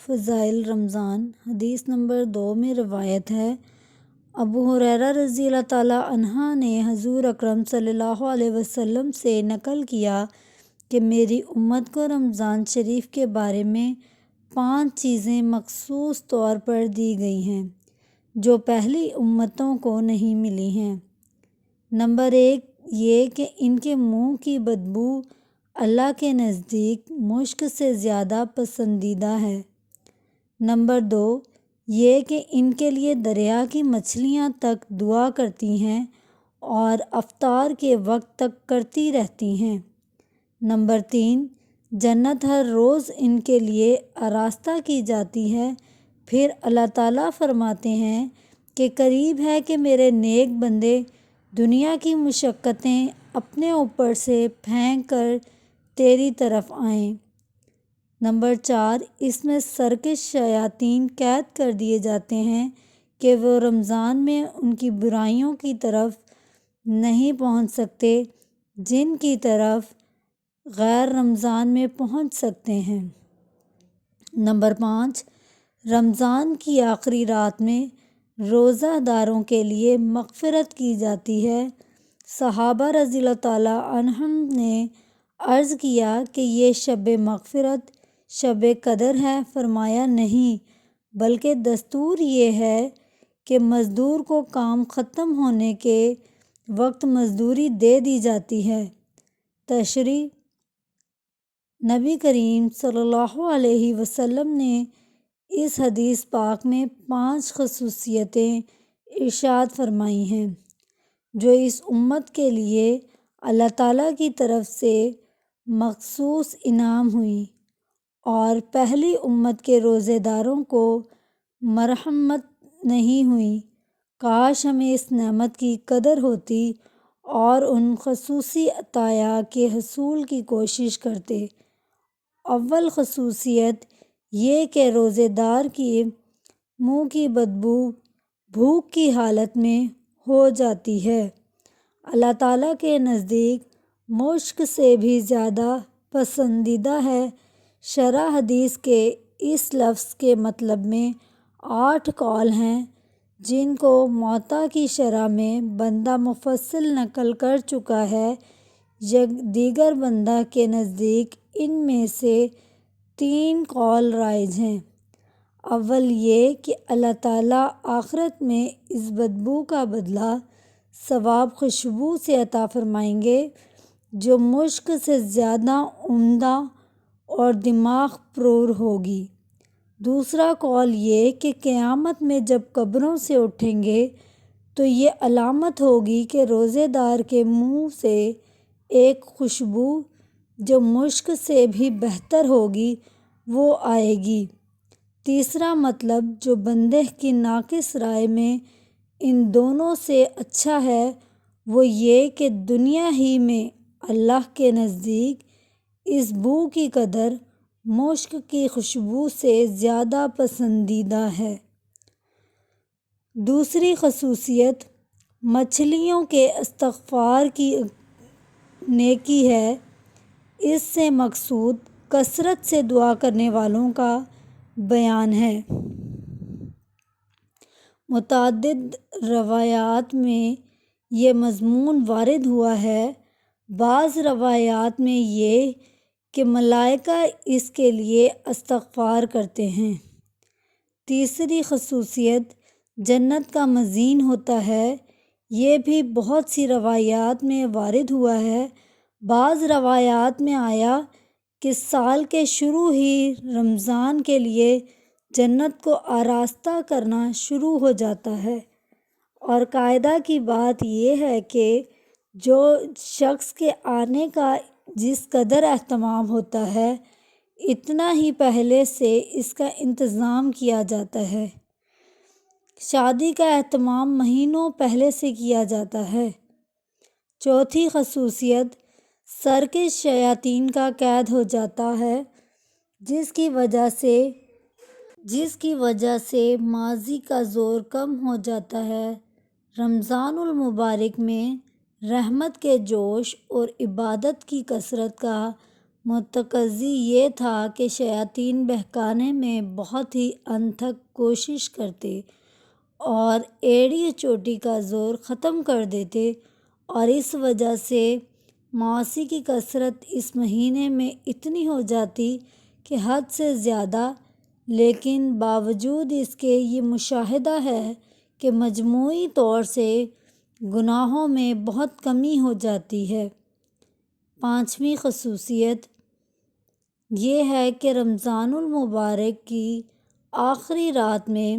فضائل رمضان حدیث نمبر 2 میں روایت ہے، ابو ہریرہ رضی اللہ تعالیٰ عنہ نے حضور اکرم صلی اللہ علیہ وسلم سے نقل کیا کہ میری امت کو رمضان شریف کے بارے میں 5 چیزیں مخصوص طور پر دی گئی ہیں جو پہلی امتوں کو نہیں ملی ہیں۔ نمبر 1 یہ کہ ان کے منہ کی بدبو اللہ کے نزدیک مشک سے زیادہ پسندیدہ ہے۔ نمبر 2 یہ کہ ان کے لیے دریا کی مچھلیاں تک دعا کرتی ہیں اور افطار کے وقت تک کرتی رہتی ہیں۔ نمبر 3 جنت ہر روز ان کے لیے آراستہ کی جاتی ہے۔ پھر اللہ تعالیٰ فرماتے ہیں کہ قریب ہے کہ میرے نیک بندے دنیا کی مشقتیں اپنے اوپر سے پھینک کر تیری طرف آئیں۔ نمبر 4 اس میں سرکش شیاطین قید کر دیے جاتے ہیں کہ وہ رمضان میں ان کی برائیوں کی طرف نہیں پہنچ سکتے جن کی طرف غیر رمضان میں پہنچ سکتے ہیں۔ نمبر 5 رمضان کی آخری رات میں روزہ داروں کے لیے مغفرت کی جاتی ہے۔ صحابہ رضی اللہ تعالیٰ عنہم نے عرض کیا کہ یہ شب مغفرت شب قدر ہے؟ فرمایا نہیں، بلکہ دستور یہ ہے کہ مزدور کو کام ختم ہونے کے وقت مزدوری دے دی جاتی ہے۔ تشریح: نبی کریم صلی اللہ علیہ وسلم نے اس حدیث پاک میں 5 خصوصیتیں ارشاد فرمائی ہیں جو اس امت کے لیے اللہ تعالیٰ کی طرف سے مخصوص انعام ہوئیں اور پہلی امت کے روزے داروں کو مرحمت نہیں ہوئیں۔ کاش ہمیں اس نعمت کی قدر ہوتی اور ان خصوصی عطایا کے حصول کی کوشش کرتے۔ اول خصوصیت یہ کہ روزے دار کی منہ کی بدبو بھوک کی حالت میں ہو جاتی ہے۔ اللہ تعالیٰ کے نزدیک مشک سے بھی زیادہ پسندیدہ ہے۔ شرح حدیث کے اس لفظ کے مطلب میں 8 قول ہیں جن کو موطا کی شرح میں بندہ مفصل نقل کر چکا ہے۔ دیگر بندہ کے نزدیک ان میں سے 3 قول رائج ہیں۔ اول یہ کہ اللہ تعالیٰ آخرت میں اس بدبو کا بدلہ ثواب خوشبو سے عطا فرمائیں گے جو مشک سے زیادہ عمدہ اور دماغ پرور ہوگی۔ دوسرا قول یہ کہ قیامت میں جب قبروں سے اٹھیں گے تو یہ علامت ہوگی کہ روزے دار کے منہ سے ایک خوشبو جو مشک سے بھی بہتر ہوگی وہ آئے گی۔ تیسرا مطلب جو بندے کی ناقص رائے میں ان دونوں سے اچھا ہے وہ یہ کہ دنیا ہی میں اللہ کے نزدیک اس بو کی قدر مشک کی خوشبو سے زیادہ پسندیدہ ہے۔ دوسری خصوصیت مچھلیوں کے استغفار کی نیکی ہے۔ اس سے مقصود کثرت سے دعا کرنے والوں کا بیان ہے۔ متعدد روایات میں یہ مضمون وارد ہوا ہے۔ بعض روایات میں یہ کہ ملائکہ اس کے لیے استغفار کرتے ہیں۔ تیسری خصوصیت جنت کا مزین ہوتا ہے۔ یہ بھی بہت سی روایات میں وارد ہوا ہے۔ بعض روایات میں آیا کہ سال کے شروع ہی رمضان کے لیے جنت کو آراستہ کرنا شروع ہو جاتا ہے، اور قاعدہ کی بات یہ ہے کہ جو شخص کے آنے کا جس قدر اہتمام ہوتا ہے اتنا ہی پہلے سے اس کا انتظام کیا جاتا ہے۔ شادی کا اہتمام مہینوں پہلے سے کیا جاتا ہے۔ چوتھی خصوصیت سرکش شیاطین کا قید ہو جاتا ہے جس کی وجہ سے ماضی کا زور کم ہو جاتا ہے۔ رمضان المبارک میں رحمت کے جوش اور عبادت کی کثرت کا متقاضی یہ تھا کہ شیاطین بہکانے میں بہت ہی انتھک کوشش کرتے اور ایڑی چوٹی کا زور ختم کر دیتے، اور اس وجہ سے معاصی کی کثرت اس مہینے میں اتنی ہو جاتی کہ حد سے زیادہ، لیکن باوجود اس کے یہ مشاہدہ ہے کہ مجموعی طور سے گناہوں میں بہت کمی ہو جاتی ہے۔ پانچویں خصوصیت یہ ہے کہ رمضان المبارک کی آخری رات میں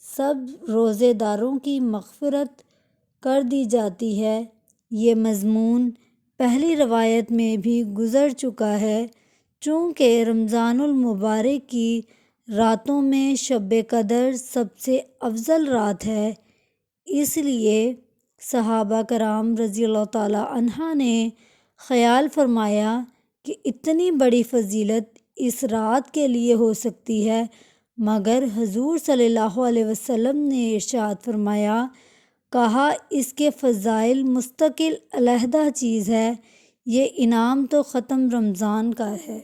سب روزے داروں کی مغفرت کر دی جاتی ہے۔ یہ مضمون پہلی روایت میں بھی گزر چکا ہے۔ چونکہ رمضان المبارک کی راتوں میں شب قدر سب سے افضل رات ہے، اس لیے صحابہ کرام رضی اللہ تعالیٰ عنہ نے خیال فرمایا کہ اتنی بڑی فضیلت اس رات کے لیے ہو سکتی ہے، مگر حضور صلی اللہ علیہ وسلم نے ارشاد فرمایا، کہا اس کے فضائل مستقل علیحدہ چیز ہے، یہ انعام تو ختم رمضان کا ہے۔